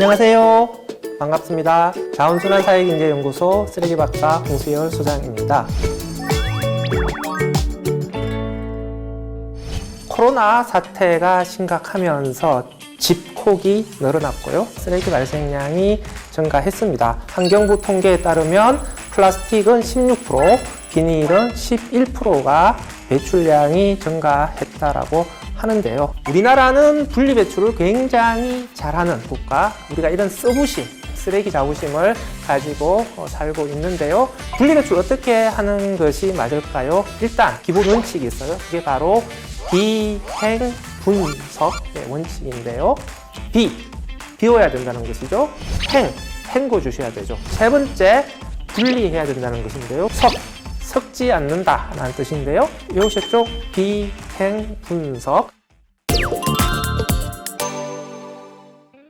안녕하세요. 반갑습니다. 자원순환사회경제연구소 쓰레기박사 홍수열 소장입니다. 코로나 사태가 심각하면서 집콕이 늘어났고요. 쓰레기 발생량이 증가했습니다. 환경부 통계에 따르면 플라스틱은 16%, 비닐은 11%가 배출량이 증가했다라고 하는데요. 우리나라는 분리배출을 굉장히 잘하는 국가, 우리가 이런 서부심, 쓰레기 자부심을 가지고 살고 있는데요. 분리배출 어떻게 하는 것이 맞을까요? 일단 기본 원칙이 있어요. 그게 바로 비행 분석의 원칙인데요. 비워야 된다는 것이죠. 헹궈 주셔야 되죠. 세 번째, 분리해야 된다는 것인데요. 섞지 않는다라는 뜻인데요. 외우셨죠? 비행 분석.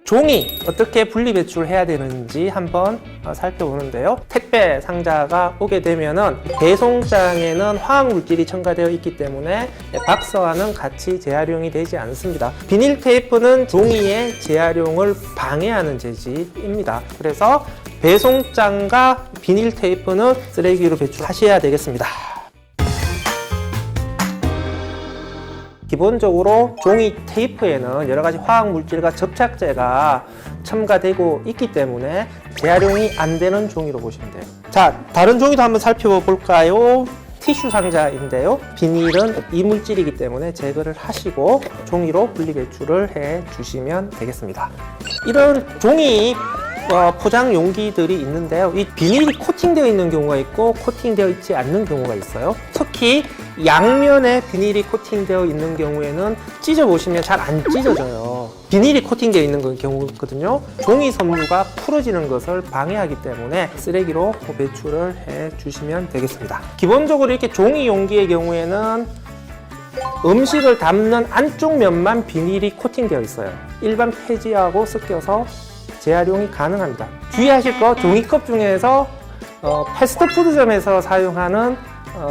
종이 어떻게 분리 배출해야 되는지 한번 살펴보는데요. 택배 상자가 오게 되면은 배송장에는 화학물질이 첨가되어 있기 때문에 박스와는 같이 재활용이 되지 않습니다. 비닐 테이프는 종이의 재활용을 방해하는 재질입니다. 그래서 배송장과 비닐 테이프는 쓰레기로 배출하셔야 되겠습니다. 기본적으로 종이 테이프에는 여러 가지 화학 물질과 접착제가 첨가되고 있기 때문에 재활용이 안 되는 종이로 보시면 돼요. 자, 다른 종이도 한번 살펴볼까요? 티슈 상자인데요. 비닐은 이물질이기 때문에 제거를 하시고 종이로 분리 배출을 해 주시면 되겠습니다. 이런 종이 포장 용기들이 있는데요. 이 비닐이 코팅되어 있는 경우가 있고 코팅되어 있지 않는 경우가 있어요. 특히 양면에 비닐이 코팅되어 있는 경우에는 찢어보시면 잘 안 찢어져요. 비닐이 코팅되어 있는 경우거든요. 종이 섬유가 풀어지는 것을 방해하기 때문에 쓰레기로 배출을 해 주시면 되겠습니다. 기본적으로 이렇게 종이 용기의 경우에는 음식을 담는 안쪽 면만 비닐이 코팅되어 있어요. 일반 폐지하고 섞여서 재활용이 가능합니다. 주의하실 거, 종이컵 중에서 패스트푸드점에서 사용하는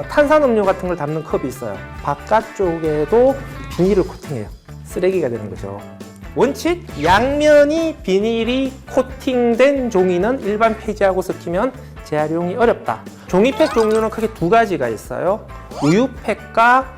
탄산음료 같은 걸 담는 컵이 있어요. 바깥쪽에도 비닐을 코팅해요. 쓰레기가 되는 거죠. 원칙, 양면이 비닐이 코팅된 종이는 일반 폐지하고 섞이면 재활용이 어렵다. 종이팩 종류는 크게 두 가지가 있어요. 우유팩과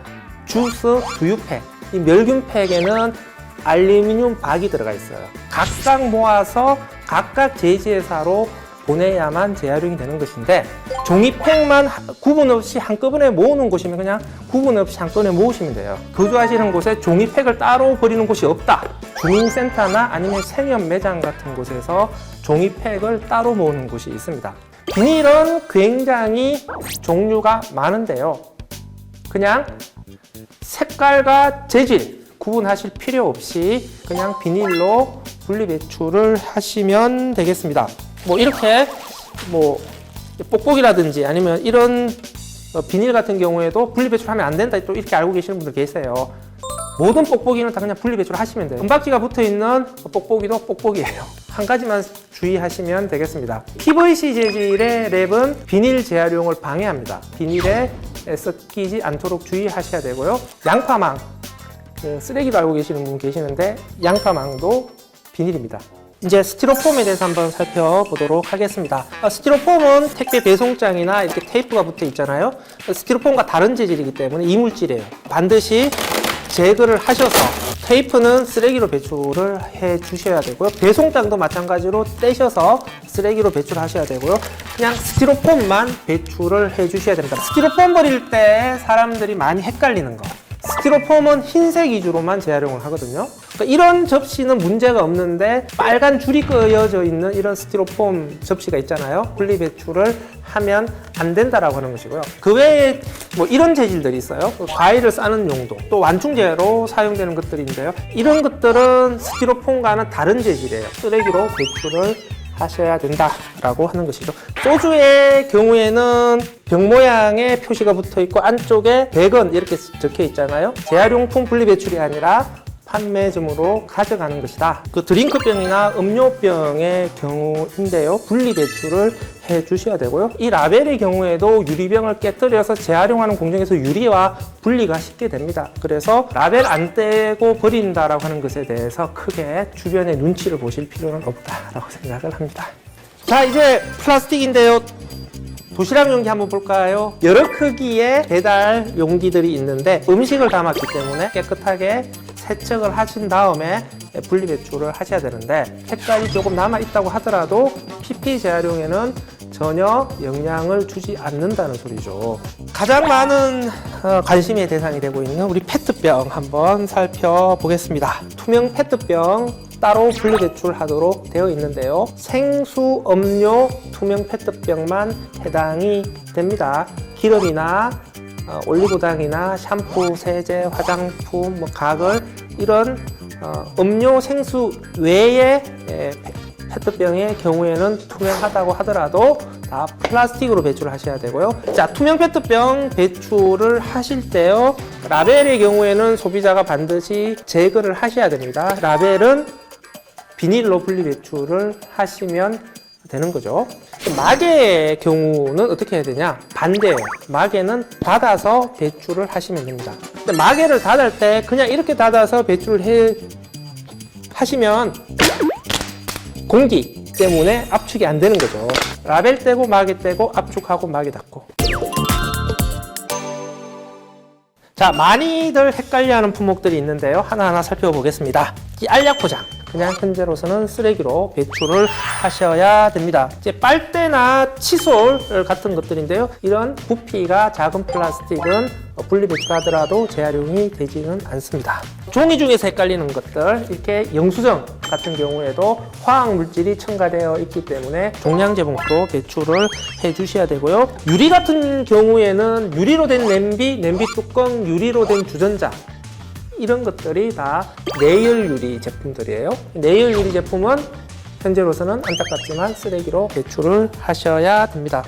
주스 두유팩. 이 멸균팩에는 알루미늄 박이 들어가 있어요. 각각 모아서 각각 제지회사로 보내야만 재활용이 되는 것인데, 종이팩만 구분 없이 한꺼번에 모으는 곳이면 그냥 구분 없이 한꺼번에 모으시면 돼요. 거주하시는 곳에 종이팩을 따로 버리는 곳이 없다. 주민센터나 아니면 생협 매장 같은 곳에서 종이팩을 따로 모으는 곳이 있습니다. 비닐은 굉장히 종류가 많은데요. 그냥 색깔과 재질 구분하실 필요 없이 그냥 비닐로 분리 배출을 하시면 되겠습니다. 이렇게 뽁뽁이라든지 아니면 이런 비닐 같은 경우에도 분리 배출하면 안 된다, 또 이렇게 알고 계시는 분들 계세요. 모든 뽁뽁이는 다 그냥 분리 배출을 하시면 돼요. 은박지가 붙어 있는 뽁뽁이도 뽁뽁이에요. 한 가지만 주의하시면 되겠습니다. PVC 재질의 랩은 비닐 재활용을 방해합니다. 비닐에 섞이지 않도록 주의하셔야 되고요. 양파망, 쓰레기로 알고 계시는 분 계시는데 양파망도 비닐입니다. 이제 스티로폼에 대해서 한번 살펴보도록 하겠습니다. 스티로폼은 택배 배송장이나 이렇게 테이프가 붙어 있잖아요. 스티로폼과 다른 재질이기 때문에 이물질이에요. 반드시 제거를 하셔서, 테이프는 쓰레기로 배출을 해 주셔야 되고요. 배송장도 마찬가지로 떼셔서 쓰레기로 배출하셔야 되고요. 그냥 스티로폼만 배출을 해 주셔야 됩니다. 스티로폼 버릴 때 사람들이 많이 헷갈리는 거, 스티로폼은 흰색 위주로만 재활용을 하거든요. 그러니까 이런 접시는 문제가 없는데 빨간 줄이 그어져 있는 이런 스티로폼 접시가 있잖아요. 분리 배출을 하면 안 된다라고 하는 것이고요. 그 외에 이런 재질들이 있어요. 과일을 싸는 용도, 또 완충제로 사용되는 것들인데요. 이런 것들은 스티로폼과는 다른 재질이에요. 쓰레기로 배출을 하셔야 된다라고 하는 것이죠. 소주의 경우에는 병 모양의 표시가 붙어 있고 안쪽에 100원 이렇게 적혀 있잖아요. 재활용품 분리 배출이 아니라 판매점으로 가져가는 것이다. 그 드링크병이나 음료병의 경우인데요. 분리 배출을 해 주셔야 되고요. 이 라벨의 경우에도 유리병을 깨뜨려서 재활용하는 공정에서 유리와 분리가 쉽게 됩니다. 그래서 라벨 안 떼고 버린다라고 하는 것에 대해서 크게 주변의 눈치를 보실 필요는 없다라고 생각을 합니다. 자, 이제 플라스틱인데요. 도시락 용기 한번 볼까요? 여러 크기의 배달 용기들이 있는데 음식을 담았기 때문에 깨끗하게 세척을 하신 다음에 분리 배출을 하셔야 되는데 색깔이 조금 남아 있다고 하더라도 PP 재활용에는 전혀 영향을 주지 않는다는 소리죠. 가장 많은 관심의 대상이 되고 있는 우리 페트병 한번 살펴보겠습니다. 투명 페트병 따로 분리 배출하도록 되어 있는데요. 생수, 음료, 투명 페트병만 해당이 됩니다. 기름이나 올리고당이나 샴푸, 세제, 화장품, 가글 이런 음료, 생수 외의 페트병의 경우에는 투명하다고 하더라도 다 플라스틱으로 배출을 하셔야 되고요. 자, 투명 페트병 배출을 하실 때요. 라벨의 경우에는 소비자가 반드시 제거를 하셔야 됩니다. 라벨은 비닐로 분리 배출을 하시면 되는 거죠. 마개의 경우는 어떻게 해야 되냐? 반대예요. 마개는 닫아서 배출을 하시면 됩니다. 근데 마개를 닫을 때 그냥 이렇게 닫아서 배출을 하시면 공기 때문에 압축이 안 되는 거죠. 라벨 떼고 마개 떼고 압축하고 마개 닫고. 자, 많이들 헷갈려하는 품목들이 있는데요. 하나하나 살펴보겠습니다. 이 알약 포장. 그냥 현재로서는 쓰레기로 배출을 하셔야 됩니다. 이제 빨대나 칫솔 같은 것들인데요. 이런 부피가 작은 플라스틱은 분리 배출하더라도 재활용이 되지는 않습니다. 종이 중에서 헷갈리는 것들, 이렇게 영수증 같은 경우에도 화학 물질이 첨가되어 있기 때문에 종량제 봉투로 배출을 해 주셔야 되고요. 유리 같은 경우에는 유리로 된 냄비 뚜껑, 유리로 된 주전자 이런 것들이 다 내열 유리 제품들이에요. 내열 유리 제품은 현재로서는 안타깝지만 쓰레기로 배출을 하셔야 됩니다.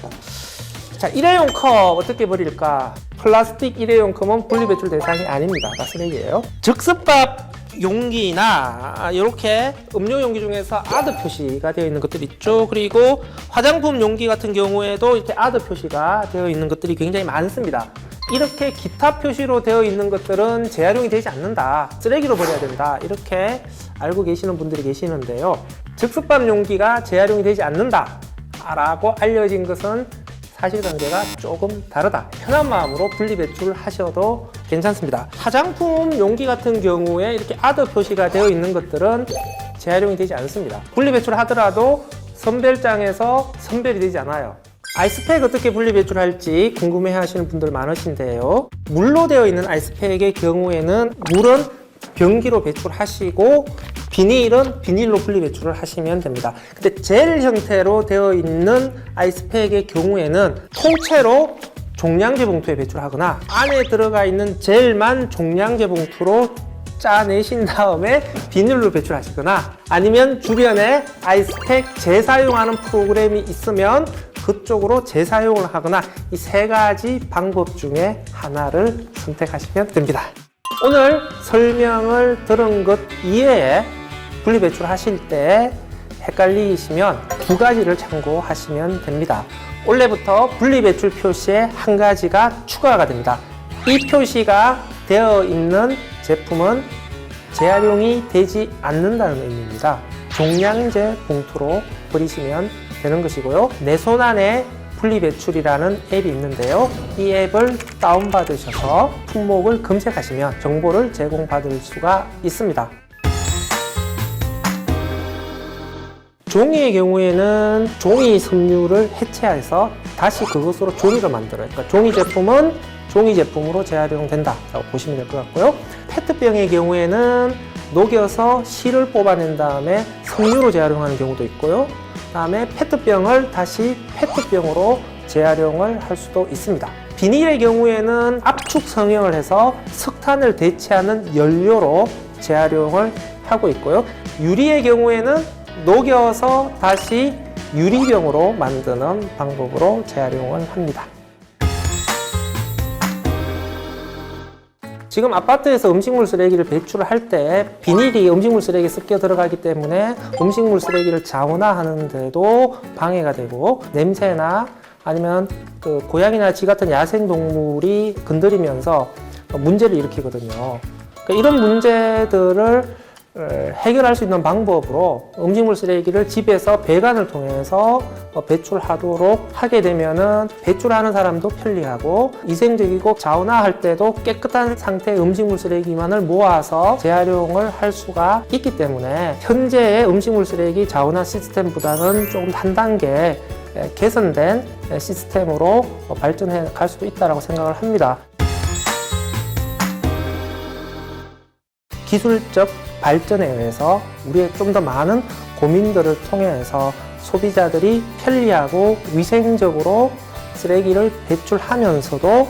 자, 일회용 컵 어떻게 버릴까? 플라스틱 일회용 컵은 분리 배출 대상이 아닙니다. 다 쓰레기예요. 즉석밥 용기나 이렇게 음료 용기 중에서 아드 표시가 되어 있는 것들이 있죠. 그리고 화장품 용기 같은 경우에도 이렇게 아드 표시가 되어 있는 것들이 굉장히 많습니다. 이렇게 기타 표시로 되어 있는 것들은 재활용이 되지 않는다, 쓰레기로 버려야 된다, 이렇게 알고 계시는 분들이 계시는데요. 즉석밥 용기가 재활용이 되지 않는다 라고 알려진 것은 사실관계가 조금 다르다. 편한 마음으로 분리 배출을 하셔도 괜찮습니다. 화장품 용기 같은 경우에 이렇게 아드 표시가 되어 있는 것들은 재활용이 되지 않습니다. 분리 배출을 하더라도 선별장에서 선별이 되지 않아요. 아이스팩 어떻게 분리 배출할지 궁금해 하시는 분들 많으신데요. 물로 되어 있는 아이스팩의 경우에는 물은 변기로 배출하시고 비닐은 비닐로 분리 배출을 하시면 됩니다. 근데 젤 형태로 되어 있는 아이스팩의 경우에는 통째로 종량제 봉투에 배출하거나 안에 들어가 있는 젤만 종량제 봉투로 짜내신 다음에 비닐로 배출하시거나 아니면 주변에 아이스팩 재사용하는 프로그램이 있으면 그쪽으로 재사용을 하거나 이 세 가지 방법 중에 하나를 선택하시면 됩니다. 오늘 설명을 들은 것 이외에 분리 배출하실 때 헷갈리시면 두 가지를 참고하시면 됩니다. 올해부터 분리 배출 표시에 한 가지가 추가가 됩니다. 이 표시가 되어 있는 제품은 재활용이 되지 않는다는 의미입니다. 종량제 봉투로 버리시면 되는 것이고요. 내 손 안에 분리배출이라는 앱이 있는데요. 이 앱을 다운받으셔서 품목을 검색하시면 정보를 제공받을 수가 있습니다. 종이의 경우에는 종이 섬유를 해체해서 다시 그것으로 종이를 만들어요. 그러니까 종이 제품은 종이 제품으로 재활용된다라고 보시면 될 것 같고요. 페트병의 경우에는 녹여서 실을 뽑아낸 다음에 섬유로 재활용하는 경우도 있고요. 다음에 페트병을 다시 페트병으로 재활용을 할 수도 있습니다. 비닐의 경우에는 압축 성형을 해서 석탄을 대체하는 연료로 재활용을 하고 있고요. 유리의 경우에는 녹여서 다시 유리병으로 만드는 방법으로 재활용을 합니다. 지금 아파트에서 음식물 쓰레기를 배출할 때 비닐이 음식물 쓰레기에 섞여 들어가기 때문에 음식물 쓰레기를 자원화하는 데도 방해가 되고, 냄새나 아니면 그 고양이나 쥐 같은 야생 동물이 건드리면서 문제를 일으키거든요. 그러니까 이런 문제들을 해결할 수 있는 방법으로 음식물 쓰레기를 집에서 배관을 통해서 배출하도록 하게 되면은 배출하는 사람도 편리하고 위생적이고 자원화할 때도 깨끗한 상태의 음식물 쓰레기만을 모아서 재활용을 할 수가 있기 때문에 현재의 음식물 쓰레기 자원화 시스템보다는 조금 한 단계 개선된 시스템으로 발전해 갈 수도 있다고 생각을 합니다. 기술적 발전에 의해서 우리의 좀 더 많은 고민들을 통해서 소비자들이 편리하고 위생적으로 쓰레기를 배출하면서도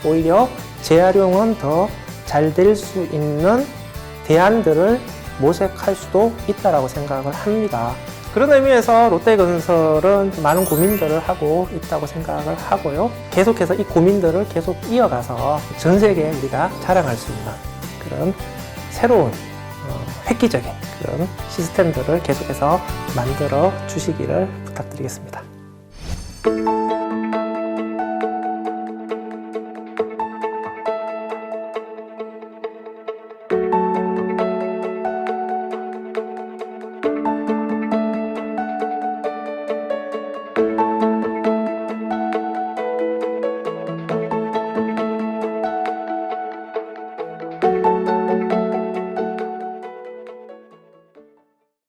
오히려 재활용은 더 잘 될 수 있는 대안들을 모색할 수도 있다고 생각을 합니다. 그런 의미에서 롯데건설은 많은 고민들을 하고 있다고 생각을 하고요. 계속해서 이 고민들을 계속 이어가서 전 세계에 우리가 자랑할 수 있는 그런 새로운 획기적인 그런 시스템들을 계속해서 만들어 주시기를 부탁드리겠습니다.